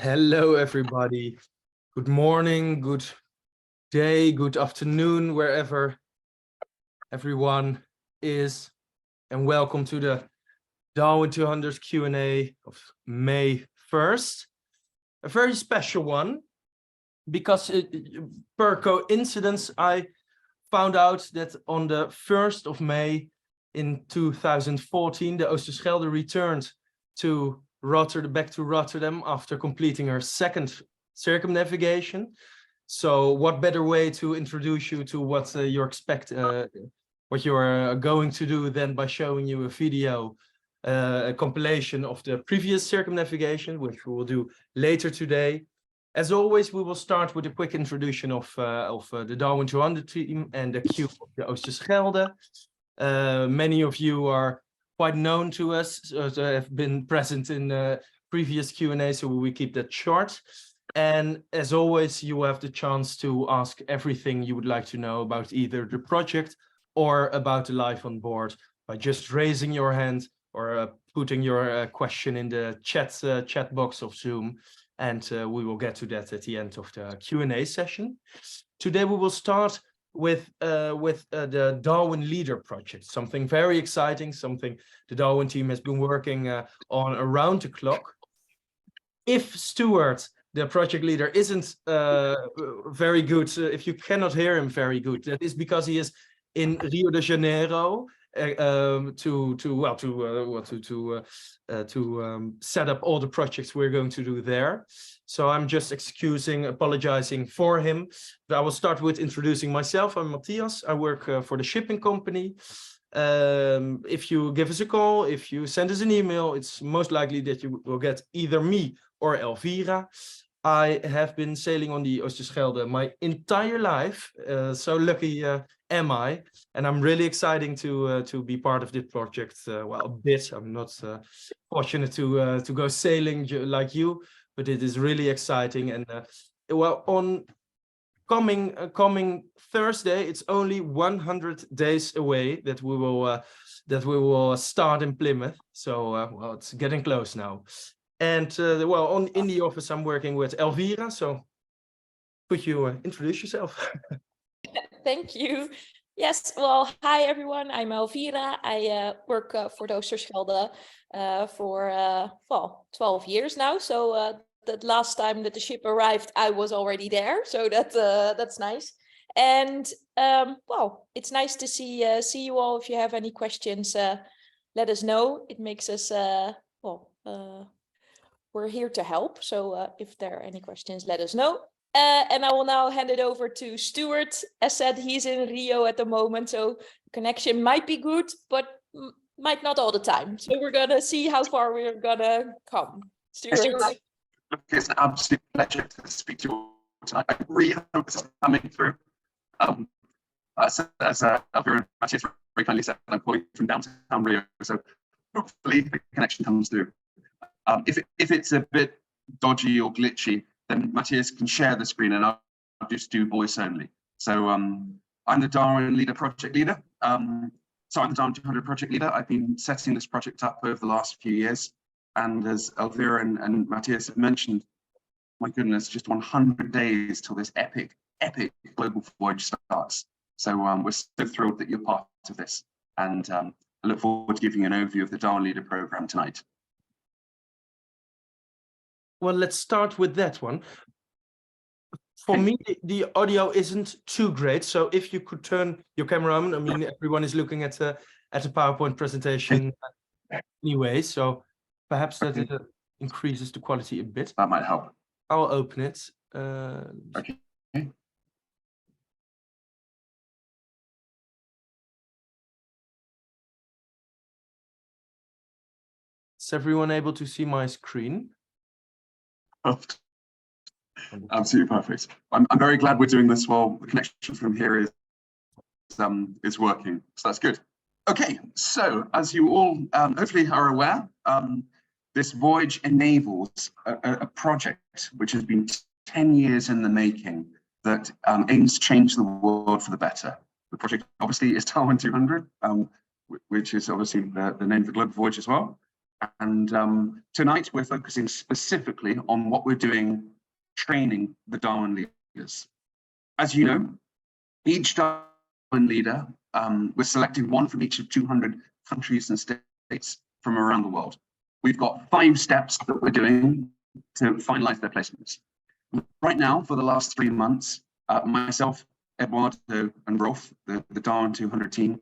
Hello, everybody. Good morning, good day, good afternoon, wherever everyone is, and welcome to the Darwin200 Q&A of May 1st. A very special one, because per coincidence, I found out that on the 1st of May in 2014, the Oosterschelde returned to back to Rotterdam after completing her second circumnavigation. So what better way to introduce you to what what you're going to do than by showing you a video, a compilation of the previous circumnavigation, which we will do later today. As always, we will start with a quick introduction of the Darwin200 team and the cube of the Oosterschelde. Many of you are quite known to us, so have been present in previous Q&A, so we keep that short. And as always, you have the chance to ask everything you would like to know about either the project or about the life on board by just raising your hand or putting your question in the chat box of Zoom. And we will get to that at the end of the Q&A session. Today we will start with the Darwin Leader project, something very exciting, something the Darwin team has been working on around the clock. If Stewart, the project leader, isn't very good, if you cannot hear him very good, that is because he is in Rio de Janeiro to set up all the projects we're going to do there. So I'm just apologizing for him. But I will start with introducing myself. I'm Matthias. I work for the shipping company. If you give us a call, if you send us an email, it's most likely that you will get either me or Elvira. I have been sailing on the Oosterschelde my entire life. So lucky am I, and I'm really excited to be part of this project. Well, a bit. I'm not fortunate to go sailing like you, but it is really exciting. And well, on coming Thursday, it's only 100 days away that we will start in Plymouth. So well, it's getting close now. And well, in the office, I'm working with Elvira. So could you introduce yourself? Thank you. Yes, well, hi everyone. I'm Elvira. I work for the Oosterschelde for 12 years now. So the last time that the ship arrived, I was already there. So that's nice. And well, it's nice to see you all. If you have any questions, let us know. It makes us we're here to help. So if there are any questions, let us know. And I will now hand it over to Stewart. As said, he's in Rio at the moment, so connection might be good, but might not all the time. So we're gonna see how far we're gonna come. Stewart. It's an absolute pleasure to speak to you all tonight. I really hope this is coming through. As Elvira and Matthias very kindly said, I'm calling from downtown Rio, so hopefully the connection comes through. If it's a bit dodgy or glitchy, then Matthias can share the screen and I'll just do voice only. So I'm the Darwin Leader project leader. So I'm the Darwin200 project leader. I've been setting this project up over the last few years. And as Elvira and Matthias have mentioned, my goodness, just 100 days till this epic global voyage starts. So we're so thrilled that you're part of this. And I look forward to giving you an overview of the Darwin Leader program tonight. Well, let's start with that one. For me, the audio isn't too great, so if you could turn your camera on. I mean, everyone is looking at a PowerPoint presentation anyway, so perhaps that increases the quality a bit. That might help. I'll open it. Okay. Is everyone able to see my screen? Absolutely perfect. I'm very glad we're doing this while the connection from here is working, so that's good. Okay, so as you all hopefully are aware, this voyage enables a project which has been 10 years in the making that aims to change the world for the better. The project obviously is Darwin200, which is obviously the name of the global voyage as well. And tonight we're focusing specifically on what we're doing, training the Darwin leaders. As you know, each Darwin leader, we're selecting one from each of 200 countries and states from around the world. We've got 5 steps that we're doing to finalize their placements. Right now, for the last 3 months, myself, Eduardo, and Rolf, the Darwin200 team,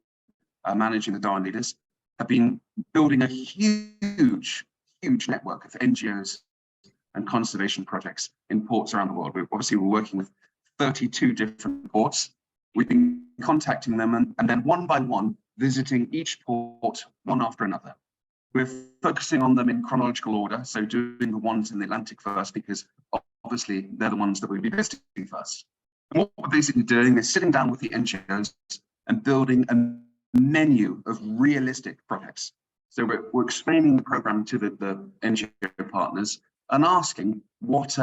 managing the Darwin leaders, have been building a huge network of NGOs and conservation projects in ports around the world. We're working with 32 different ports. We've been contacting them and then one by one, visiting each port one after another. We're focusing on them in chronological order, so doing the ones in the Atlantic first, because obviously they're the ones that we'll be visiting first. And what we're basically doing is sitting down with the NGOs and building a menu of realistic projects. So we're explaining the program to the NGO partners and asking what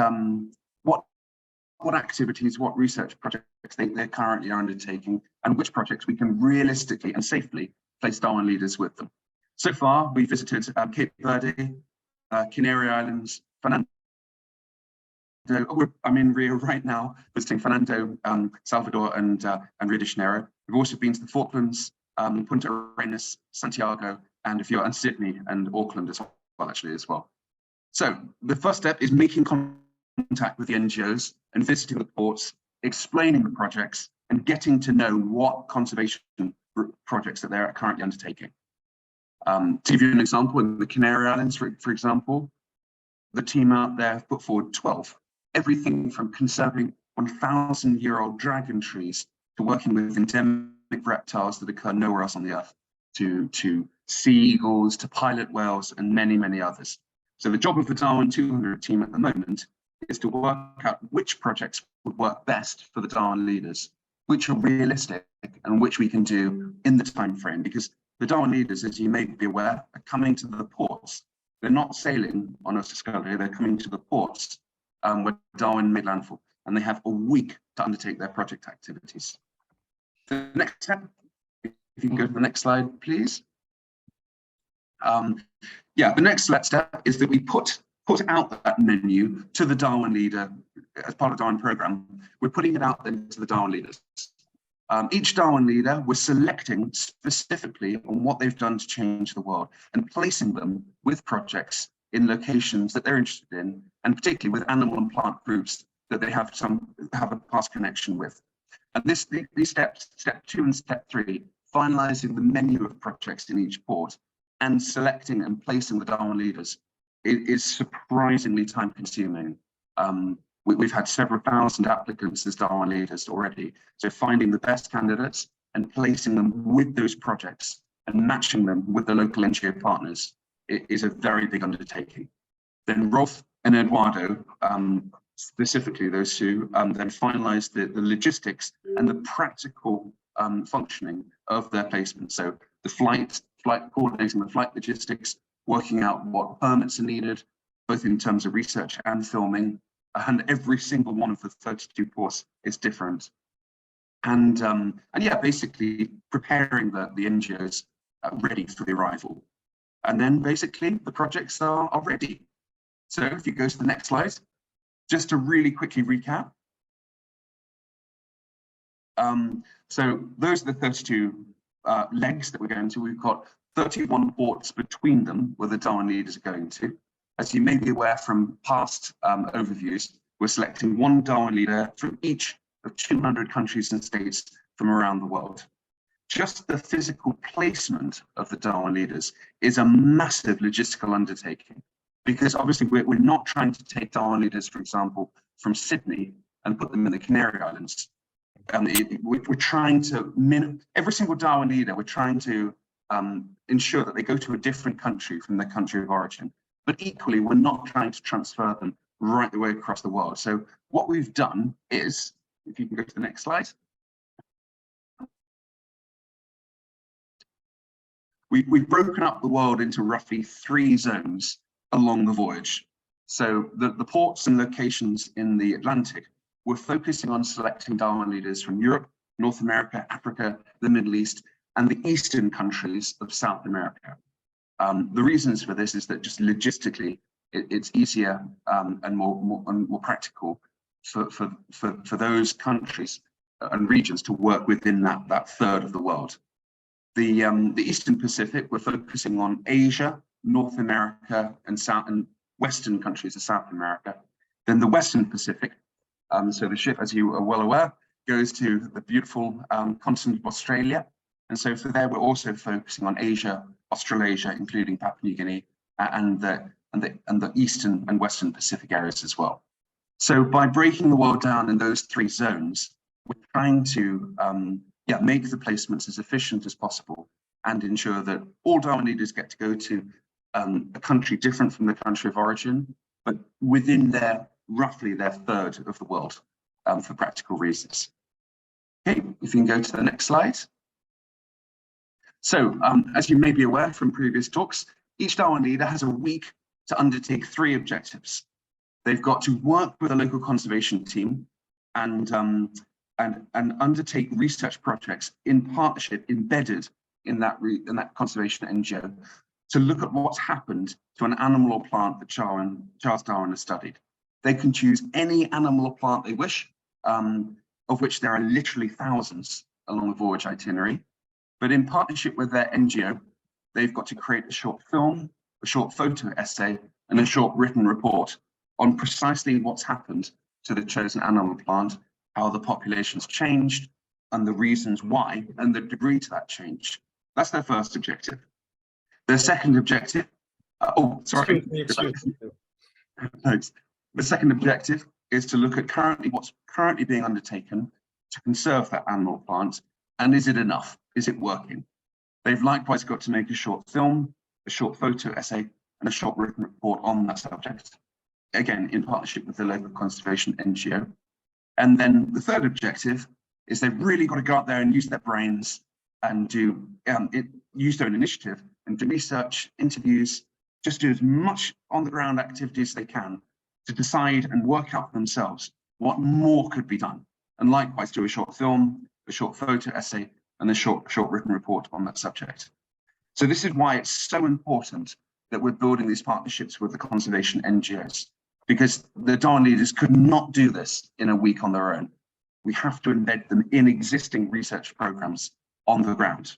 activities, what research projects they're currently undertaking, and which projects we can realistically and safely place Darwin leaders with them. So far, we visited Cape Verde, Canary Islands, Fernando. I'm in Rio right now, visiting Fernando, Salvador, and Rio de Janeiro. We've also been to the Falklands, Punta Arenas, Santiago, and Sydney and Auckland as well. So the first step is making contact with the NGOs and visiting the ports, explaining the projects, and getting to know what conservation projects that they're currently undertaking. To give you an example, in the Canary Islands, for example, the team out there put forward 12. Everything from conserving 1,000-year-old dragon trees to working with endemic reptiles that occur nowhere else on the earth, to sea eagles, to pilot whales, and many others. So the job of the Darwin200 team at the moment is to work out which projects would work best for the Darwin leaders, which are realistic and which we can do in the time frame, because the Darwin leaders, as you may be aware, are coming to the ports. They're not sailing on Oosterschelde, they're coming to the ports where Darwin made landfall, and they have a week to undertake their project activities. The next step, if you can go to the next slide, please. The next step is that we put out that menu to the Darwin leader as part of the Darwin program. We're putting it out then to the Darwin leaders. Each Darwin leader, we're selecting specifically on what they've done to change the world and placing them with projects in locations that they're interested in, and particularly with animal and plant groups that they have a past connection with. And these steps, step 2 and step 3, finalizing the menu of projects in each port and selecting and placing the Darwin leaders, is surprisingly time consuming. We've had several thousand applicants as Darwin leaders already. So finding the best candidates and placing them with those projects and matching them with the local NGO partners is a very big undertaking. Then Rolf and Eduardo, specifically those two, then finalized the logistics and the practical functioning of their placement. So the flight coordinating the flight logistics, working out what permits are needed, both in terms of research and filming, and every single one of the 32 ports is different. And basically preparing the NGOs ready for the arrival. And then basically the projects are ready. So if you go to the next slide, just to really quickly recap. So those are the 32 legs that we're going to. We've got 31 ports between them where the Darwin leaders are going to. As you may be aware from past overviews, we're selecting one Darwin leader from each of 200 countries and states from around the world. Just the physical placement of the Darwin leaders is a massive logistical undertaking, because obviously we're not trying to take Darwin leaders, for example, from Sydney and put them in the Canary Islands. We're trying to, every single Darwin leader, we're trying to ensure that they go to a different country from their country of origin. But equally, we're not trying to transfer them right the way across the world. So what we've done is, if you can go to the next slide. We've broken up the world into roughly 3 zones along the voyage. So the ports and locations in the Atlantic, we're focusing on selecting Darwin leaders from Europe, North America, Africa, the Middle East, and the eastern countries of South America. The reasons for this is that just logistically, it's easier and more practical for those countries and regions to work within that third of the world. The Eastern Pacific, we're focusing on Asia, North America, and Western countries of South America. Then the Western Pacific, so the ship, as you are well aware, goes to the beautiful continent of Australia. And so for there, we're also focusing on Asia, Australasia, including Papua New Guinea, and the Eastern and Western Pacific areas as well. So by breaking the world down in those three zones, we're trying to make the placements as efficient as possible and ensure that all Darwin leaders get to go to a country different from the country of origin, but within roughly their third of the world for practical reasons. Okay, if you can go to the next slide. So as you may be aware from previous talks, each Darwin leader has a week to undertake 3 objectives. They've got to work with a local conservation team and undertake research projects in partnership embedded in that conservation NGO to look at what's happened to an animal or plant that Charles Darwin has studied. They can choose any animal or plant they wish, of which there are literally thousands along the Voyage itinerary. But in partnership with their NGO, they've got to create a short film, a short photo essay, and a short written report on precisely what's happened to the chosen animal plant, how the population's changed, and the reasons why, and the degree to that change. That's their first objective. Their second objective, Thanks. The second objective is to look at what's currently being undertaken to conserve that animal plant, and is it enough? Is it working? They've likewise got to make a short film, a short photo essay, and a short written report on that subject, again, in partnership with the local conservation NGO. And then the third objective is they've really got to go out there and use their brains and use their own initiative and do research, interviews, just do as much on the ground activity as they can to decide and work out for themselves what more could be done. And likewise do a short film, a short photo essay, and a short written report on that subject. So this is why it's so important that we're building these partnerships with the conservation NGOs, because the Darwin leaders could not do this in a week on their own. We have to embed them in existing research programs on the ground.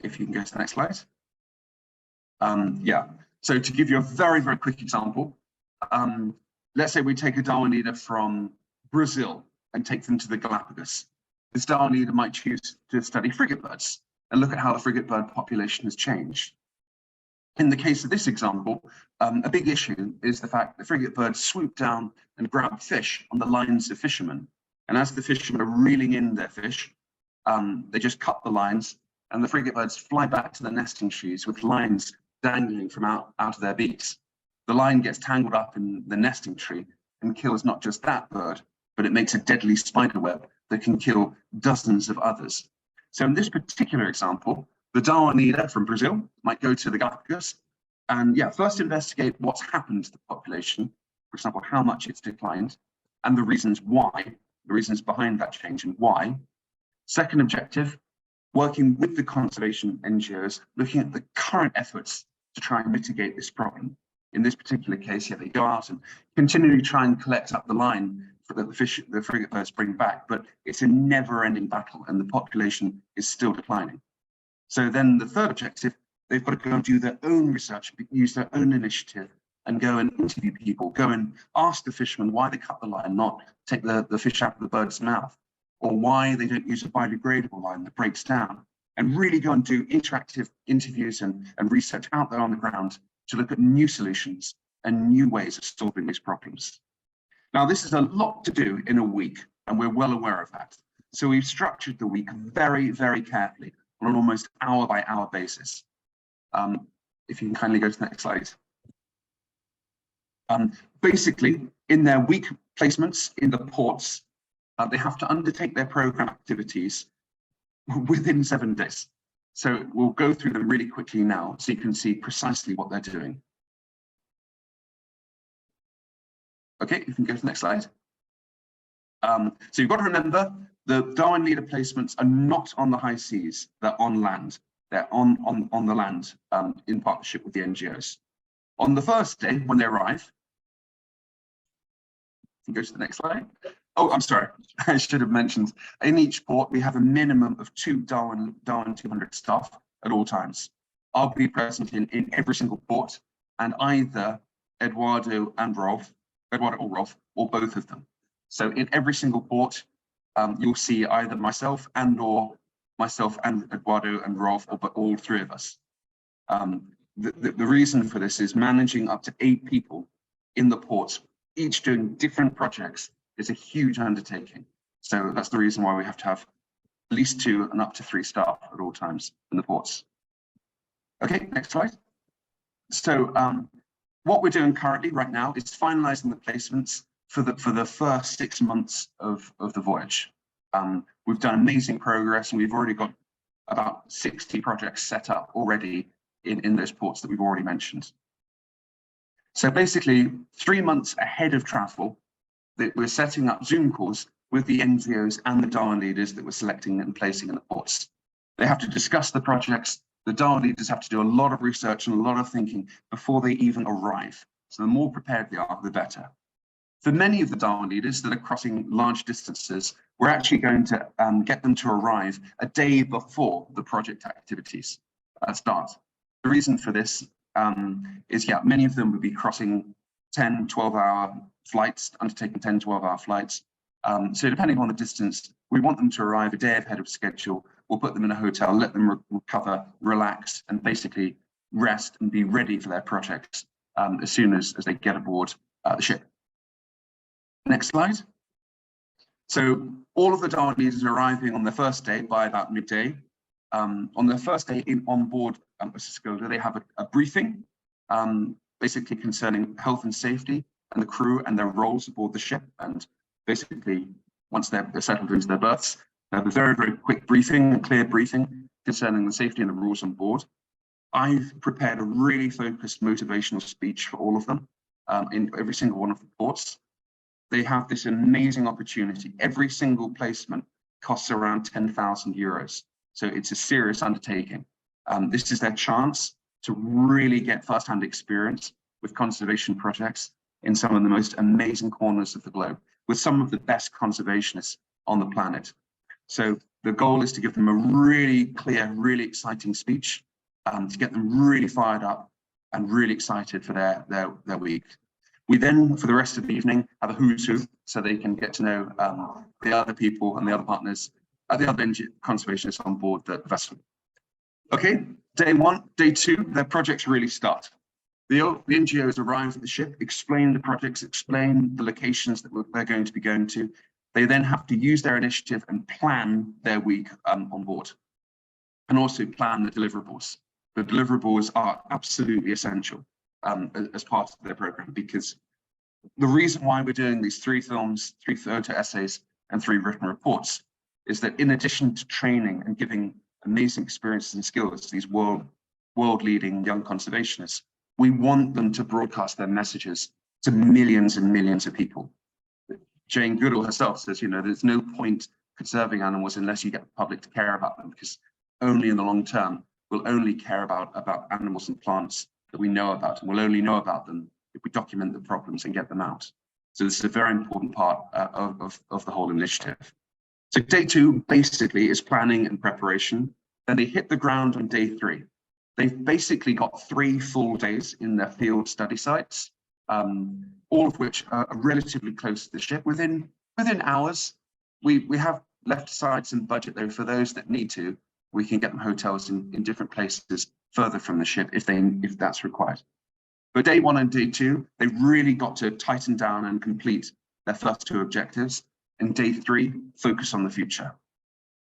If you can go to the next slide. So to give you a very, very quick example, let's say we take a Darwin leader from Brazil and take them to the Galapagos. This Darwin leader might choose to study frigate birds and look at how the frigate bird population has changed. In the case of this example, a big issue is the fact that frigate birds swoop down and grab fish on the lines of fishermen. And as the fishermen are reeling in their fish, they just cut the lines and the frigate birds fly back to the nesting trees with lines dangling from out of their beaks. The line gets tangled up in the nesting tree and kills not just that bird, but it makes a deadly spider web that can kill dozens of others. So in this particular example, the Darwin leader from Brazil might go to the Galapagos and first investigate what's happened to the population, for example, how much it's declined, and the reasons why, the reasons behind that change and why. Second objective, working with the conservation NGOs, looking at the current efforts to try and mitigate this problem. In this particular case, they go out and continually try and collect up the line for the frigate birds bring back, but it's a never-ending battle and the population is still declining. So then the third objective, they've got to go and do their own research, use their own initiative, and go and interview people, go and ask the fishermen why they cut the line, not take the fish out of the bird's mouth, or why they don't use a biodegradable line that breaks down, and really go and do interactive interviews and research out there on the ground to look at new solutions and new ways of solving these problems. Now, this is a lot to do in a week, and we're well aware of that. So we've structured the week very, very carefully on an almost hour-by-hour basis. If you can kindly go to the next slide. Basically, in their week placements in the ports, they have to undertake their program activities within 7 days. So we'll go through them really quickly now so you can see precisely what they're doing. Okay, you can go to the next slide. So you've got to remember the Darwin leader placements are not on the high seas, they're on land. They're on the land in partnership with the NGOs. On the first day, when they arrive, you can go to the next slide. Oh, I'm sorry, I should have mentioned, in each port, we have a minimum of 2 Darwin200 staff at all times. I'll be present in every single port, and either Eduardo or Rolf, or both of them. So in every single port, you'll see either myself and Eduardo and Rolf, or all 3 of us. The reason for this is managing up to 8 people in the ports, each doing different projects, is a huge undertaking. So that's the reason why we have to have at least 2 and up to 3 staff at all times in the ports. Okay, next slide. So what we're doing currently right now is finalizing the placements for the first 6 months of the voyage. We've done amazing progress, and we've already got about 60 projects set up already in those ports that we've already mentioned. So basically, 3 months ahead of travel, that we're setting up Zoom calls with the NGOs and the Darwin leaders that we're selecting and placing in the ports. They have to discuss the projects. The Darwin leaders have to do a lot of research and a lot of thinking before they even arrive. So the more prepared they are, the better. For many of the Darwin leaders that are crossing large distances, we're actually going to get them to arrive a day before the project activities start. The reason for this is, many of them would be crossing 10, 12-hour flights, undertaking 10, 12-hour flights. So depending on the distance, we want them to arrive a day ahead of schedule. We'll put them in a hotel, let them recover, relax, and basically rest and be ready for their projects as soon as they get aboard the ship. Next slide. So all of the Darwin leaders are arriving on their first day by about midday. On their first day on board Oosterschelde, they have a briefing, basically concerning health and safety and the crew and their roles aboard the ship. And basically, once they're settled into their berths, they have a very, very quick briefing, a clear briefing concerning the safety and the rules on board. I've prepared a really focused motivational speech for all of them in every single one of the ports. They have this amazing opportunity. Every single placement costs around 10,000 euros. So it's a serious undertaking. This is their chance to really get first-hand experience with conservation projects in some of the most amazing corners of the globe, with some of the best conservationists on the planet. So the goal is to give them a really clear, really exciting speech, to get them really fired up and really excited for their week. We then, for the rest of the evening, have a who's who, so they can get to know the other people and the other partners, the other conservationists on board the vessel. Okay, day 1, day 2, their projects really start. The NGOs arrive at the ship, explain the projects, explain the locations that they're going to be going to. They then have to use their initiative and plan their week on board, and also plan the deliverables. The deliverables are absolutely essential as part of their program, because the reason why we're doing these 3 films, 3 photo essays, and 3 written reports is that in addition to training and giving amazing experiences and skills to these world-leading young conservationists, we want them to broadcast their messages to millions and millions of people. Jane Goodall herself says, there's no point conserving animals unless you get the public to care about them, because only in the long term, we'll only care about animals and plants that we know about, and we'll only know about them if we document the problems and get them out. So this is a very important part of the whole initiative. So day 2 basically is planning and preparation. Then they hit the ground on day 3. They've basically got 3 full days in their field study sites, all of which are relatively close to the ship, within hours. We have left aside some budget though for those that need to. We can get them hotels in different places further from the ship if that's required. But day 1 and day 2, they really got to tighten down and complete their first 2 objectives. And day 3, focus on the future.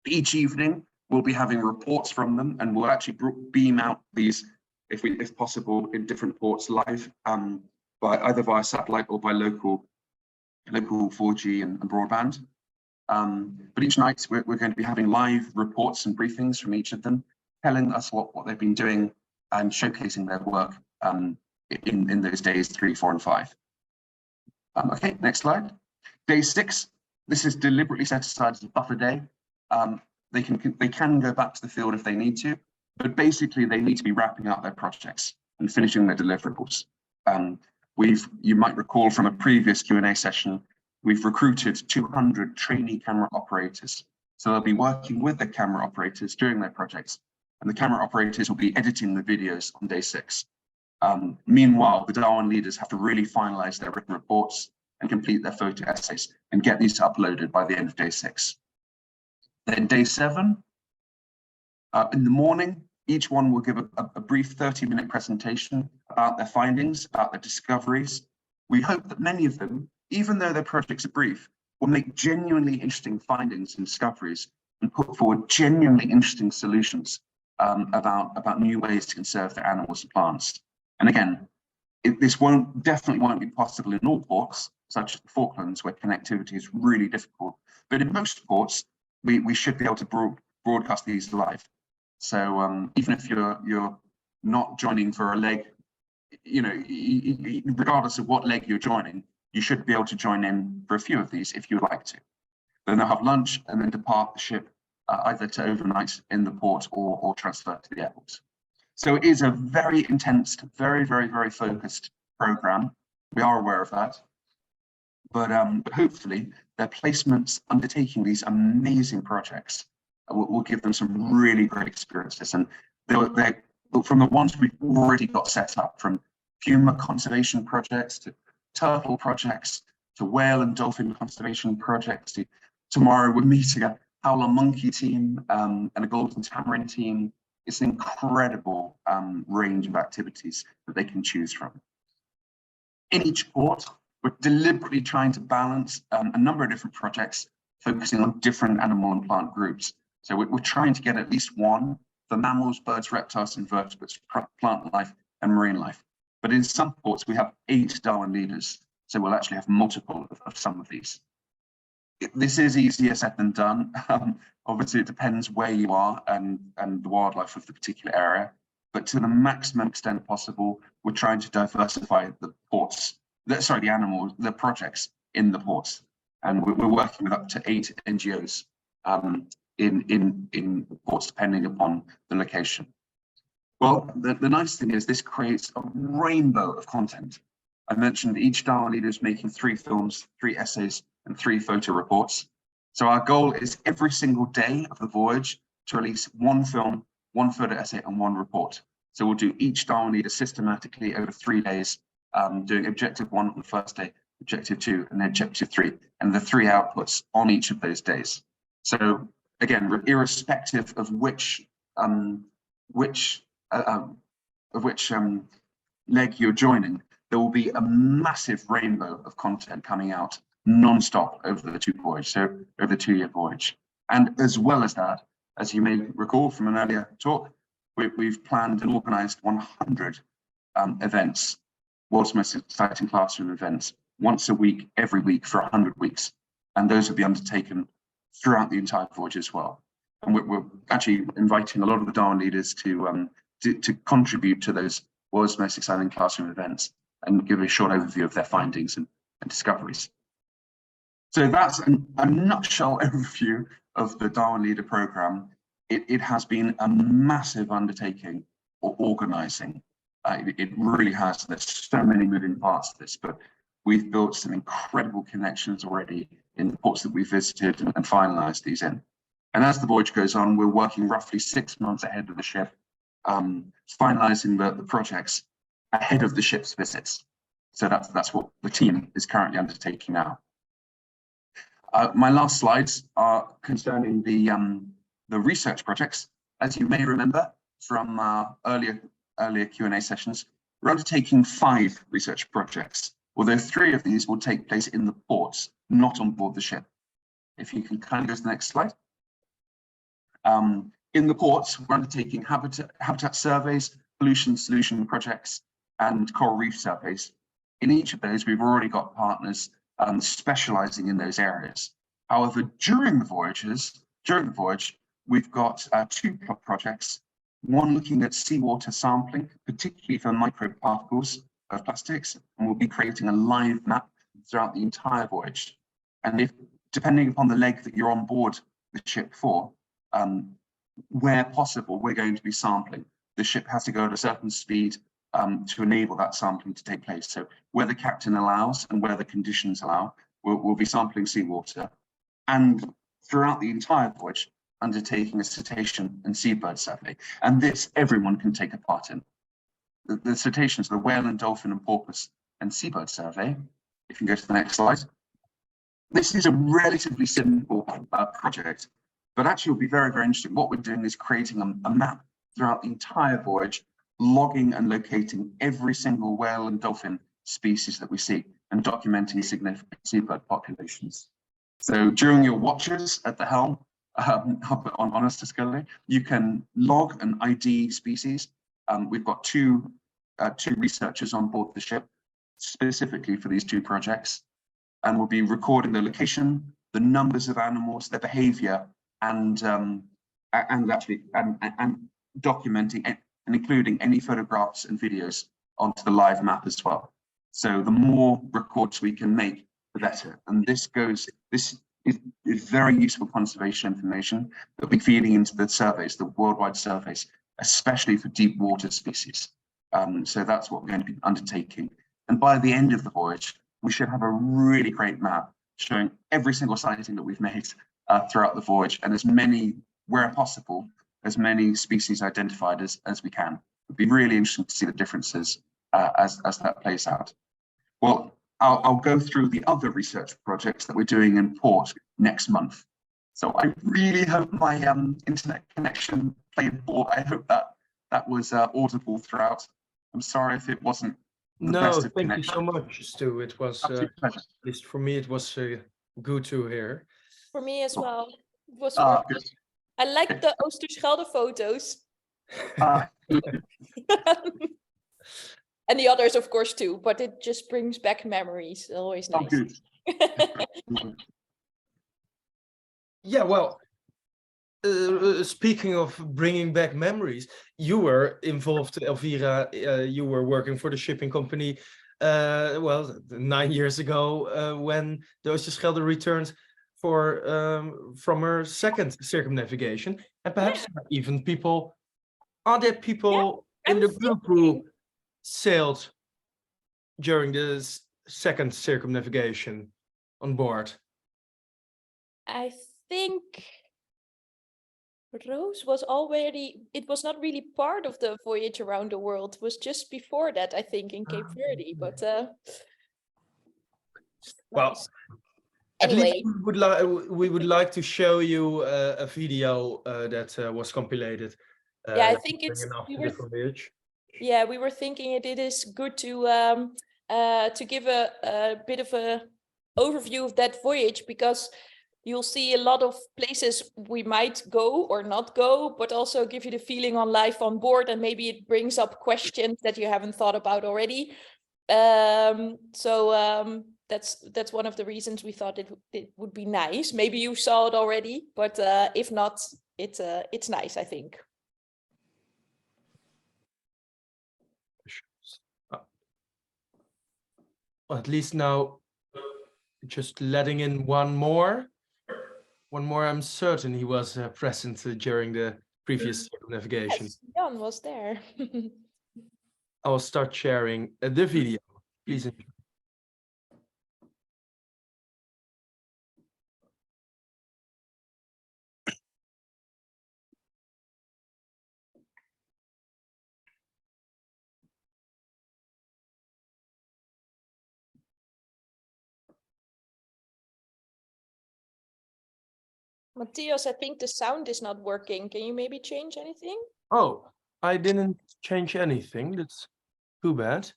Each evening, we'll be having reports from them, and we'll actually beam out these, if possible, in different ports live, either via satellite or by local 4G and broadband. But each night, we're going to be having live reports and briefings from each of them, telling us what they've been doing and showcasing their work in those days 3, 4, and 5. Okay, next slide. Day 6. This is deliberately set aside as a buffer day. They can go back to the field if they need to, but basically they need to be wrapping up their projects and finishing their deliverables. You might recall from a previous Q&A session, we've recruited 200 trainee camera operators. So they'll be working with the camera operators during their projects, and the camera operators will be editing the videos on day 6. Meanwhile, the Darwin leaders have to really finalize their written reports and complete their photo essays and get these uploaded by the end of day 6. Then day 7, in the morning, each one will give a brief 30-minute presentation about their findings, about their discoveries. We hope that many of them, even though their projects are brief, will make genuinely interesting findings and discoveries and put forward genuinely interesting solutions about new ways to conserve their animals and plants. And again, this definitely won't be possible in all ports, such as the Falklands, where connectivity is really difficult. But in most ports, we should be able to broadcast these live. So even if you're not joining for a leg, regardless of what leg you're joining, you should be able to join in for a few of these if you'd like to. Then they'll have lunch and then depart the ship either to overnight in the port or transfer to the airport. So it is a very intense, very, very, very focused program. We are aware of that. But hopefully their placements undertaking these amazing projects will give them some really great experiences. And they're from the ones we've already got set up, from puma conservation projects to turtle projects to whale and dolphin conservation projects. Tomorrow we're meeting a howler monkey team and a golden tamarin team. It's an incredible range of activities that they can choose from. In each port, we're deliberately trying to balance a number of different projects focusing on different animal and plant groups. So we're trying to get at least one for mammals, birds, reptiles, invertebrates, plant life, and marine life. But in some ports, we have 8 Darwin leaders. So we'll actually have multiple of some of these. This is easier said than done. Obviously, it depends where you are and the wildlife of the particular area. But to the maximum extent possible, we're trying to diversify the ports, the animals, the projects in the ports. And we're working with up to 8 NGOs in ports, depending upon the location. Well, the nice thing is this creates a rainbow of content. I mentioned each Darwin leader is making 3 films, 3 essays, and 3 photo reports. So our goal is every single day of the voyage to release 1 film, 1 photo essay, and 1 report. So we'll do each Darwin leader systematically over 3 days, doing objective 1 on the first day, objective 2, and then objective 3, and the 3 outputs on each of those days. So again, irrespective of which leg you're joining, there will be a massive rainbow of content coming out non-stop over the 2 voyage, so over the 2-year voyage. And as well as that, as you may recall from an earlier talk, we've planned and organized 100 events, world's most exciting classroom events, once a week, every week for 100 weeks. And those will be undertaken throughout the entire voyage as well. And we're actually inviting a lot of the Darwin leaders to contribute to those world's most exciting classroom events and give a short overview of their findings and discoveries. So that's a nutshell overview of the Darwin Leader program. It has been a massive undertaking or organizing. It really has. There's so many moving parts to this, but we've built some incredible connections already in the ports that we visited and finalized these in. And as the voyage goes on, we're working roughly 6 months ahead of the ship, finalizing the projects ahead of the ship's visits. So that's what the team is currently undertaking now. My last slides are concerning the research projects. As you may remember from earlier Q&A sessions, we're undertaking 5 research projects, although 3 of these will take place in the ports, not on board the ship. If you can kind of go to the next slide. In the ports, we're undertaking habitat surveys, pollution solution projects, and coral reef surveys. In each of those, we've already got partners specializing in those areas. However, during the voyage, we've got 2 projects, one looking at seawater sampling, particularly for microparticles of plastics, and we'll be creating a live map throughout the entire voyage. And depending upon the leg that you're on board the ship for, where possible, we're going to be sampling. The ship has to go at a certain speed to enable that sampling to take place. So where the captain allows and where the conditions allow, we'll be sampling seawater. And throughout the entire voyage, undertaking a cetacean and seabird survey. And this everyone can take a part in. The cetaceans, the whale and dolphin and porpoise and seabird survey, if you can go to the next slide. This is a relatively simple project, but actually will be very, very interesting. What we're doing is creating a map throughout the entire voyage, logging and locating every single whale and dolphin species that we see and documenting significant seabird populations. So during your watches at the helm on Oosterschelde, you can log and ID species. We've got two researchers on board the ship specifically for these two projects, and we'll be recording the location, the numbers of animals, their behavior, and documenting and including any photographs and videos onto the live map as well. So the more records we can make, the better. And this is very useful conservation information that we're feeding into the surveys, the worldwide surveys, especially for deep water species. So that's what we're going to be undertaking. And by the end of the voyage, we should have a really great map showing every single sighting that we've made throughout the voyage, and as many, where possible, as many species identified as we can. It'd be really interesting to see the differences as that plays out. Well, I'll go through the other research projects that we're doing in port next month. So I really hope my internet connection played ball. I hope that was audible throughout. I'm sorry if it wasn't the best of thank you so much, Stu. It was, Absolute pleasure. at least for me, it was good to hear. For me as well. It was Good. I like the Oosterschelde photos. And the others, of course, too, but it just brings back memories. Always nice. Good. Yeah, well, speaking of bringing back memories, you were involved, Elvira. You were working for the shipping company, 9 years ago, when the Oosterschelde returned from her second circumnavigation, and perhaps even people. Are there people in the group who sailed during the second circumnavigation on board? I think Rose was already, it was not really part of the voyage around the world. It was just before that, I think, in Cape Verde, but Well, nice. at Anyway, least we would like to show you a video that was compiled. yeah, I think it's, after the voyage. yeah, we were thinking it is good to give a bit of a overview of that voyage, because you'll see a lot of places we might go or not go, but also give you the feeling on life on board, and maybe it brings up questions that you haven't thought about already. That's one of the reasons we thought it would be nice. Maybe you saw it already, but if not, it's nice, I think. Well, at least now, just letting in one more. I'm certain he was present during the previous circumnavigation. Yes, Jan was there. I will start sharing the video. Please enjoy. Matthias, I think the sound is not working. Can you maybe change anything? Oh, I didn't change anything. That's too bad.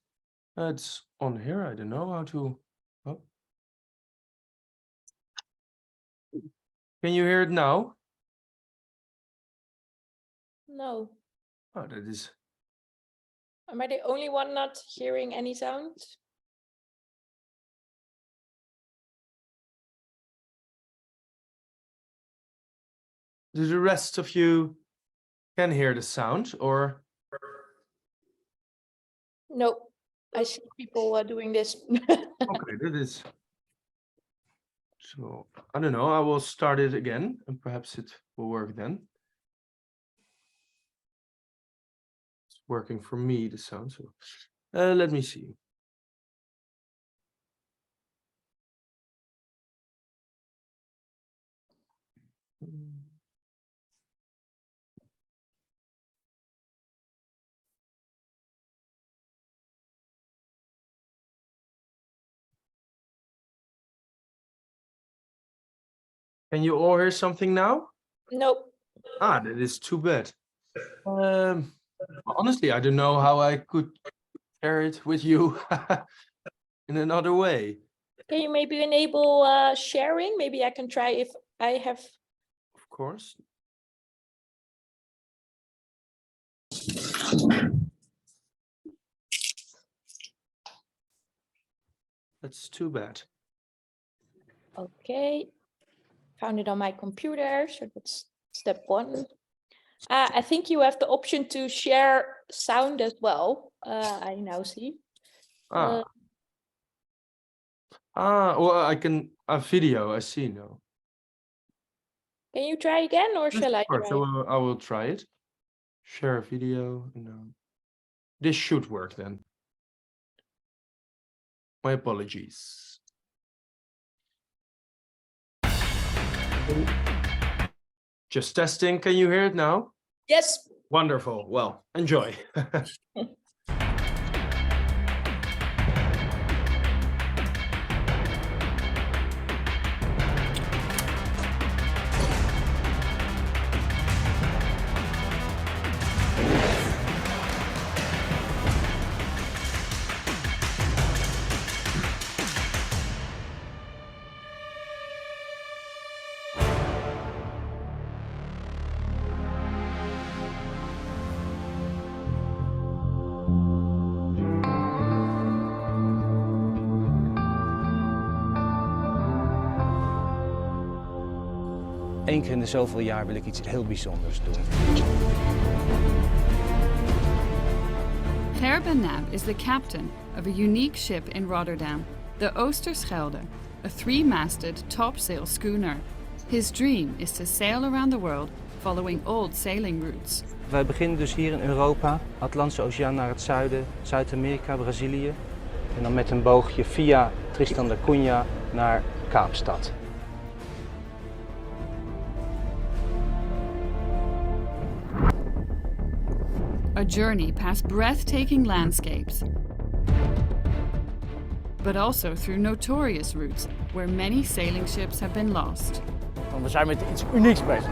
It's on here. I don't know how to. Oh. Can you hear it now? No. Oh, that is. Am I the only one not hearing any sound? Do the rest of you can hear the sound, or? No, I see people doing this. Okay, that is. So I don't know. I will start it again, and perhaps it will work then. working for me, the sound. So let me see. Can you all hear something now? Nope. Ah, that is too bad. Honestly, I don't know how I could share it with you in another way. Can you maybe enable sharing? Maybe I can try if I have. Of course. That's too bad. Okay. Found it on my computer. So that's step one. I think you have the option to share sound as well. I now see. Well, I can a video. I see now. Can you try again, or shall I Of course, try? I will try it. Share a video. No. This should work then. My apologies. Just testing. Can you hear it now? Yes. Wonderful. Well, enjoy. Eén keer in de zoveel jaar wil ik iets heel bijzonders doen. Gerben Nab is the captain of a unique ship in Rotterdam, the Oosterschelde, a three-masted topsail schooner. His dream is to sail around the world following old sailing routes. Wij beginnen dus hier in Europa, Atlantische Oceaan naar het zuiden, Zuid-Amerika, Brazilië. En dan met een boogje via Tristan da Cunha naar Kaapstad. A journey past breathtaking landscapes, but also through notorious routes where many sailing ships have been lost. Want we zijn met iets unieks bezig.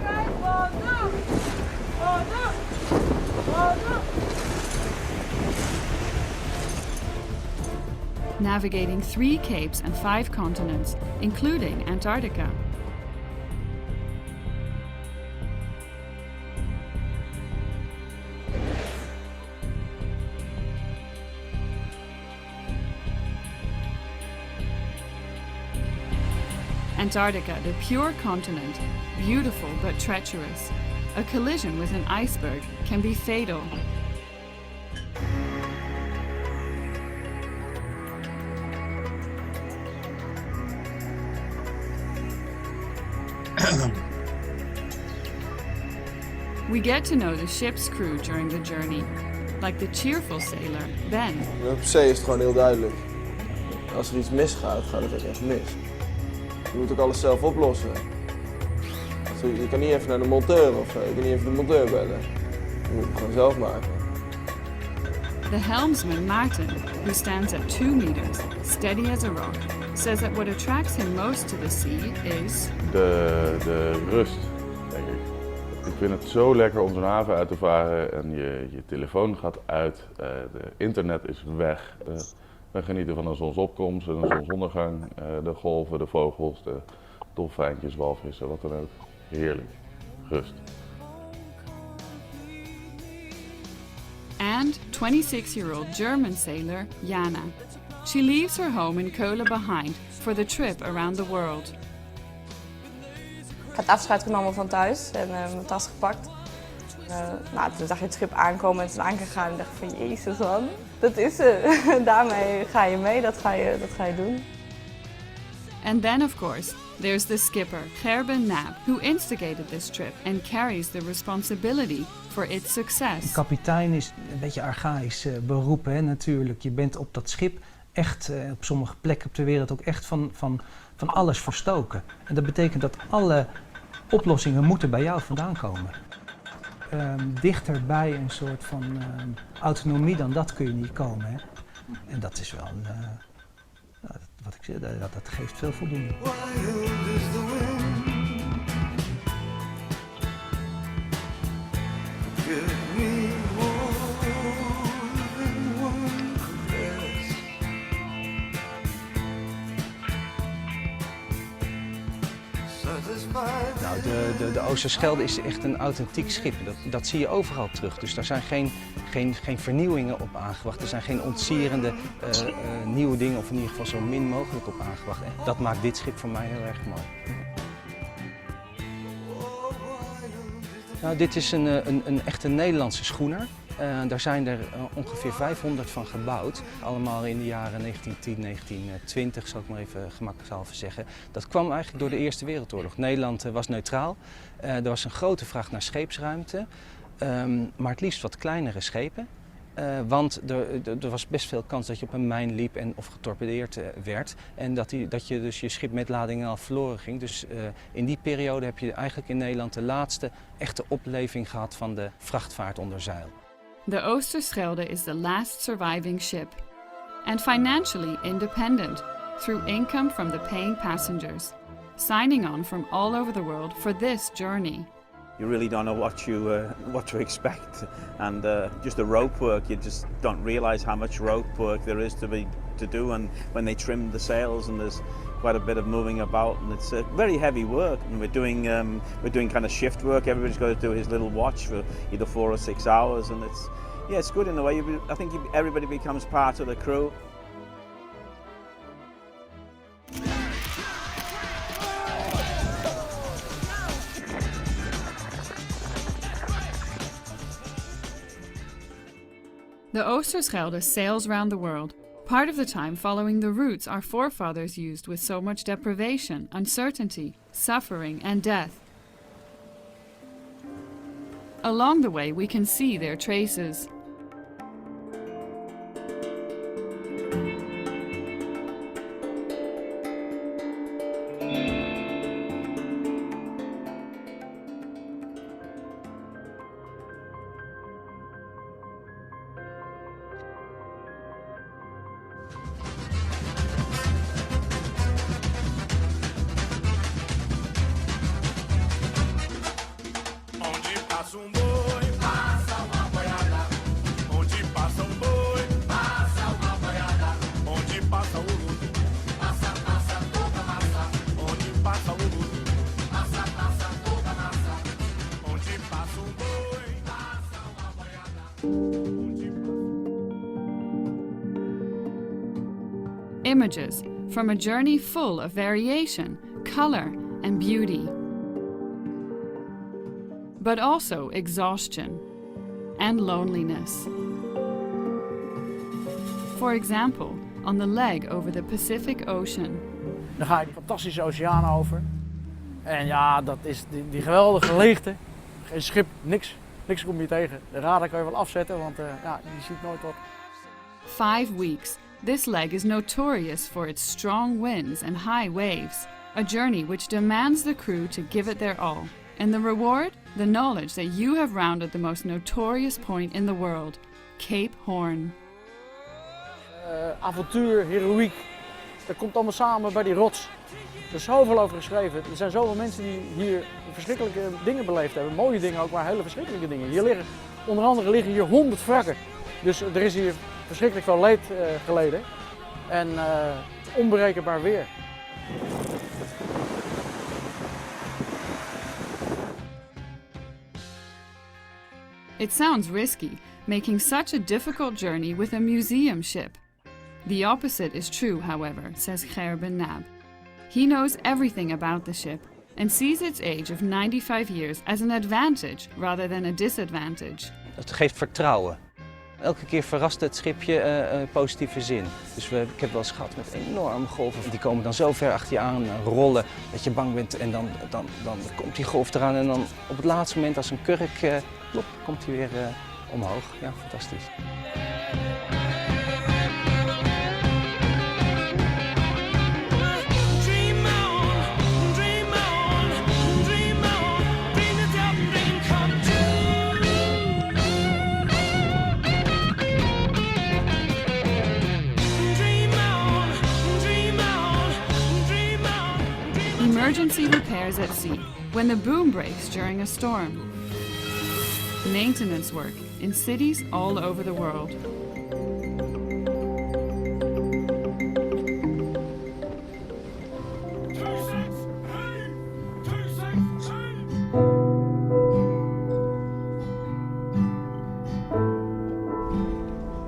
Navigating 3 capes and 5 continents, including Antarctica. Antarctica, the pure continent, beautiful but treacherous. A collision with an iceberg can be fatal. We get to know the ship's crew during the journey, like the cheerful sailor, Ben. Op zee is het gewoon heel duidelijk. Als er iets misgaat, gaat het ook echt mis. Je moet ook alles zelf oplossen. Je kan niet even naar de monteur of je kan niet even de monteur bellen. Je moet het gewoon zelf maken. The helmsman, Martin, who stands at 2 meters, steady as a rock, says that what attracts him most to the sea is... De rust, denk ik. Ik vind het zo lekker om zo'n haven uit te varen en je telefoon gaat uit, de internet is weg. We genieten van een zonsopkomst en een zonsondergang, de golven, de vogels, de dolfijntjes, walvissen, wat dan ook. Heerlijk. Rust. And 26-year-old German sailor Jana. She leaves her home in Keulen behind for the trip around the world. Ik had afscheid genomen van thuis en mijn tas gepakt. Toen zag je het schip aankomen en toen aangegaan en dacht van jezus man, dat is het. Daarmee ga je mee, dat ga je doen. And then, of course, there's the skipper, Gerben Nab, who instigated this trip and carries the responsibility for its success. Een kapitein is een beetje archaïsch beroep, hè, natuurlijk. Je bent op dat schip echt op sommige plekken op de wereld ook echt van alles verstoken. En dat betekent dat alle oplossingen moeten bij jou vandaan komen. Dichter bij een soort van autonomie dan dat kun je niet komen. Hè. En dat is wel een, wat ik zeg, dat geeft veel voldoening. Nou, de Oosterschelde is echt een authentiek schip. Dat zie je overal terug. Dus daar zijn geen vernieuwingen op aangebracht. Er zijn geen ontsierende nieuwe dingen, of in ieder geval zo min mogelijk op aangebracht. En dat maakt dit schip voor mij heel erg mooi. Nou, dit is een echte Nederlandse schoener. Daar zijn er ongeveer 500 van gebouwd. Allemaal in de jaren 1910, 1920, zal ik maar even gemakshalve zeggen. Dat kwam eigenlijk door de Eerste Wereldoorlog. Nederland was neutraal. Er was een grote vraag naar scheepsruimte. Maar het liefst wat kleinere schepen. Want er was best veel kans dat je op een mijn liep of getorpedeerd werd. En dat je dus je schip met ladingen al verloren ging. Dus in die periode heb je eigenlijk in Nederland de laatste echte opleving gehad van de vrachtvaart onder zeil. The Oosterschelde is the last surviving ship, and financially independent through income from the paying passengers, signing on from all over the world for this journey. You really don't know what to expect, and just the rope work, you just don't realize how much rope work there is to do, and when they trim the sails, and there's quite a bit of moving about, and it's very heavy work. And we're doing kind of shift work. Everybody's got to do his little watch for either 4 or 6 hours, and it's good in a way. I think everybody becomes part of the crew. The Oosterschelde sails round the world, part of the time following the routes our forefathers used with so much deprivation, uncertainty, suffering, and death. Along the way, we can see their traces. Images from a journey full of variation, color, and beauty. But also exhaustion and loneliness. For example, on the leg over the Pacific Ocean. Dan ga je die fantastische oceaan over. En ja, dat is die geweldige leegte. Geen schip, niks kom je tegen. De radar kan je wel afzetten, want je ziet nooit wat. 5 weeks. This leg is notorious for its strong winds and high waves, a journey which demands the crew to give it their all. And the reward? The knowledge that you have rounded the most notorious point in the world, Cape Horn. Avontuur, heroïek, dat komt allemaal samen bij die rots. Er is zoveel over geschreven. Er zijn zoveel mensen die hier verschrikkelijke dingen beleefd hebben. Mooie dingen ook, maar hele verschrikkelijke dingen. Onder andere liggen hier 100 wrakken. Dus er is hier verschrikkelijk veel leed geleden. En onberekenbaar weer. It sounds risky, making such a difficult journey with a museum ship. The opposite is true, however, says Gerben Nab. He knows everything about the ship and sees its age of 95 years as an advantage rather than a disadvantage. Het geeft vertrouwen. Elke keer verrast het schipje positieve zin. Dus ik heb wel eens gehad met enorme golven. Die komen dan zo ver achter je aan rollen dat je bang bent. En dan komt die golf eraan en dan op het laatste moment als een kurk, plop, komt hij weer omhoog. Ja, fantastisch. Emergency repairs at sea when the boom breaks during a storm. Maintenance work in cities all over the world.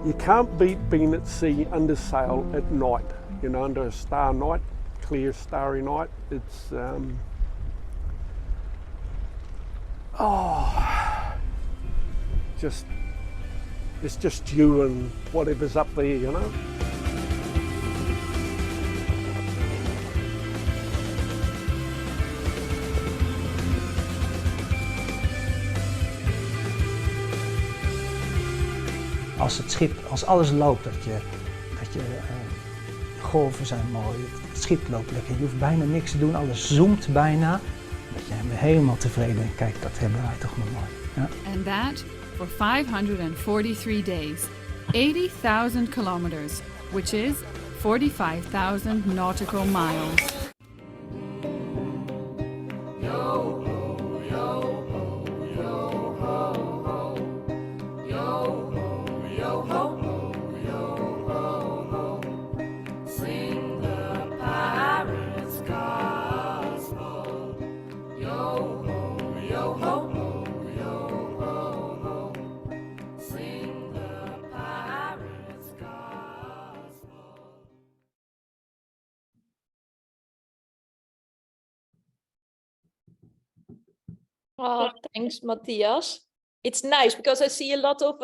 You can't beat being at sea under sail at night, you know, under a star night, clear starry night. It's it's just you and whatever's up there, you know. Als het schip, als alles loopt, golven zijn mooi, het schip loopt lekker, je hoeft bijna niks te doen, alles zoomt bijna. Dat je helemaal tevreden en kijk, dat hebben wij toch maar mooi. Ja. And that for 543 days, 80,000 kilometers, which is 45,000 nautical miles. Oh, thanks, Matthias. It's nice because I see a lot of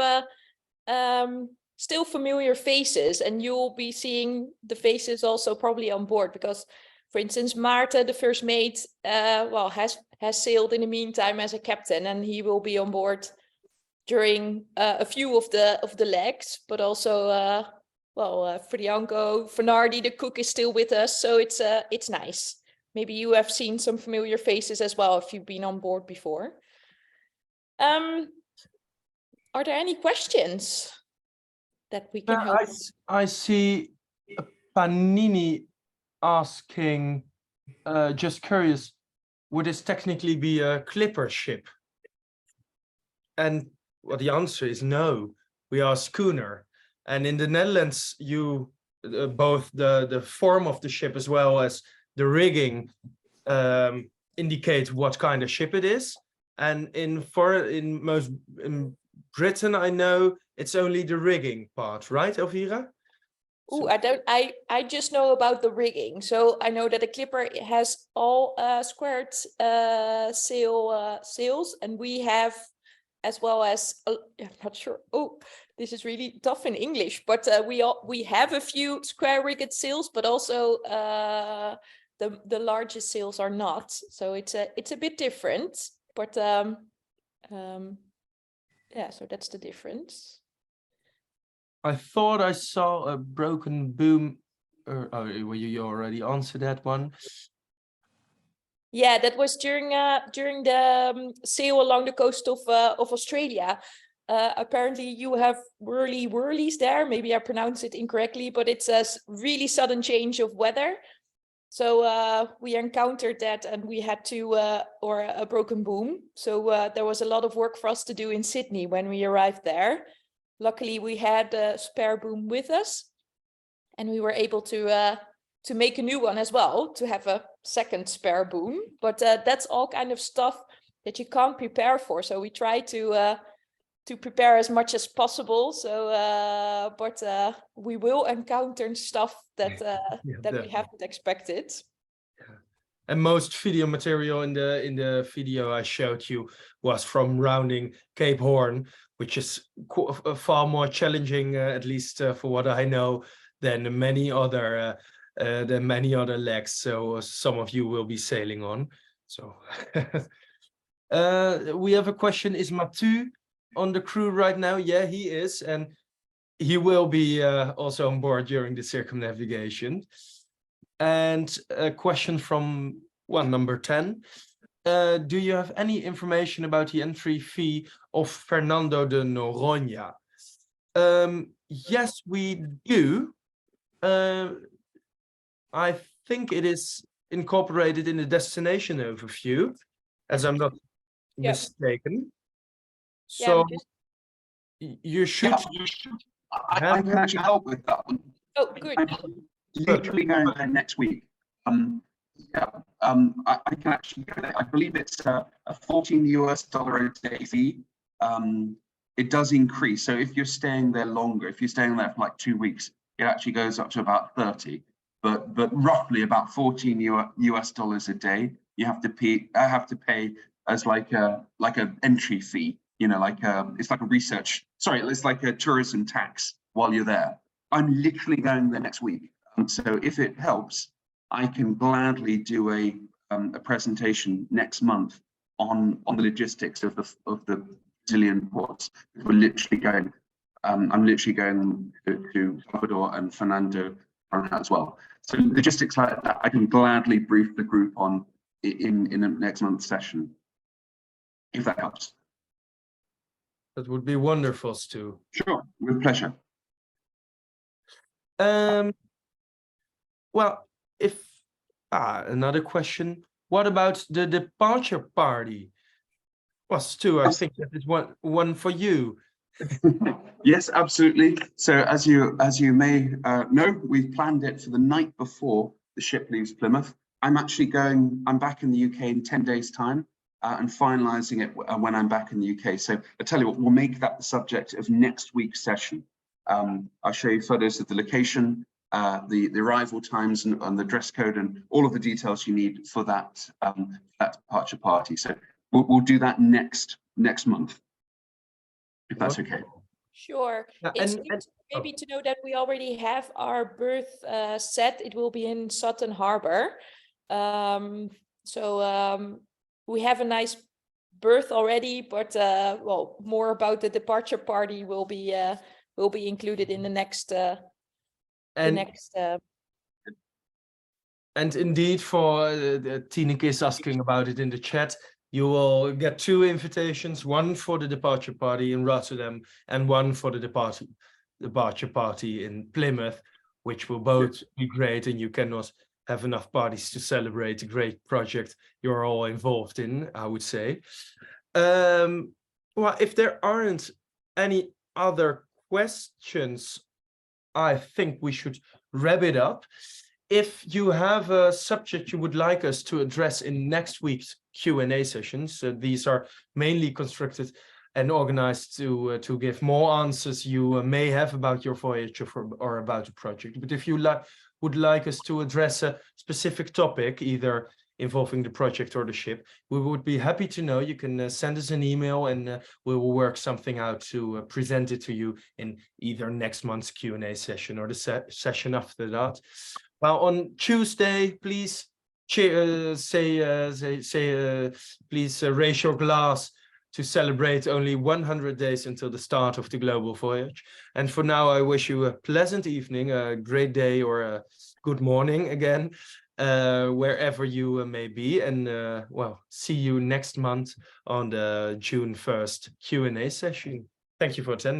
still familiar faces, and you'll be seeing the faces also probably on board because, for instance, Maarten, the first mate, has sailed in the meantime as a captain, and he will be on board during a few of the legs, but also Frianco, Fernardi, the cook, is still with us, so it's nice. Maybe you have seen some familiar faces as well if you've been on board before. Are there any questions that we can help? I see Panini asking, just curious, would this technically be a clipper ship? And well, the answer is no, we are a schooner. And in the Netherlands, you both the form of the ship as well as the rigging indicate what kind of ship it is. And in Britain, I know it's only the rigging part, right, Elvira? Oh, I just know about the rigging. So I know that a clipper has all squared sails, and we have, as well as I'm not sure. Oh, this is really tough in English, but we have a few square rigged sails, but also the largest sails are not. So it's a bit different, but yeah. So that's the difference. I thought I saw a broken boom. You already answered that one. Yeah, that was during the sail along the coast of Australia. Apparently you have whirlies there. Maybe I pronounce it incorrectly, but it's a really sudden change of weather. So we encountered that, and we had to, or a broken boom. So there was a lot of work for us to do in Sydney when we arrived there. Luckily, we had a spare boom with us, and we were able to make a new one as well, to have a second spare boom. But that's all kind of stuff that you can't prepare for. So we try to prepare as much as possible. So, but we will encounter stuff that we haven't expected. Yeah. And most video material in the video I showed you was from rounding Cape Horn, which is far more challenging, at least for what I know, than many other legs. So some of you will be sailing on. So we have a question: is Mathieu on the crew right now? Yeah, he is, and he will be also on board during the circumnavigation. And a question from number 10. Do you have any information about the entry fee of Fernando de Noronha? Yes, we do. I think it is incorporated in the destination overview, as I'm not mistaken. So you should. I can actually help with that one. Oh, good. I'm literally going there next week. I can actually go there. I believe it's a $14 a day fee. It does increase. So if you're staying there longer, if you're staying there for like 2 weeks, it actually goes up to about 30. But roughly about $14 a day. You have to pay. I have to pay as like an entry fee. You know, it's like a research. Sorry, it's like a tourism tax while you're there. I'm literally going there next week. So if it helps, I can gladly do a presentation next month on the logistics of the Brazilian ports. We're literally going. I'm literally going to Salvador and Fernando as well. So logistics like that, I can gladly brief the group on in the next month's session, if that helps. That would be wonderful, Stu. Sure, with pleasure. Well, another question. What about the departure party? Well, Stu, I think that is one for you. Yes, absolutely. So as you may know, we've planned it for the night before the ship leaves Plymouth. I'm back in the UK in 10 days' time. And finalising it when I'm back in the UK. So I tell you what, we'll make that the subject of next week's session. I'll show you photos of the location, the arrival times and the dress code and all of the details you need for that departure party. So we'll do that next month, if that's okay. Sure. It's good maybe to know that we already have our berth set. It will be in Sutton Harbour. We have a nice berth already, but well, more about the departure party will be included in the next. And indeed, for Tineke is asking about it in the chat. You will get 2 invitations: one for the departure party in Rotterdam and one for the departure party in Plymouth, which will both be great, and you cannot have enough parties to celebrate the great project you're all involved in, I would say. Well, if there aren't any other questions, I think we should wrap it up. If you have a subject you would like us to address in next week's Q&A sessions, these are mainly constructed and organized to give more answers you may have about your voyage or about the project. But if you would like us to address a specific topic, either involving the project or the ship, we would be happy to know. You can send us an email and we will work something out to present it to you in either next month's Q&A session or the session after that. Well, on Tuesday, please please raise your glass to celebrate only 100 days until the start of the global voyage. And for now, I wish you a pleasant evening, a great day, or a good morning again, wherever you may be. And well, see you next month on the June 1st Q&A session. Thank you for attending.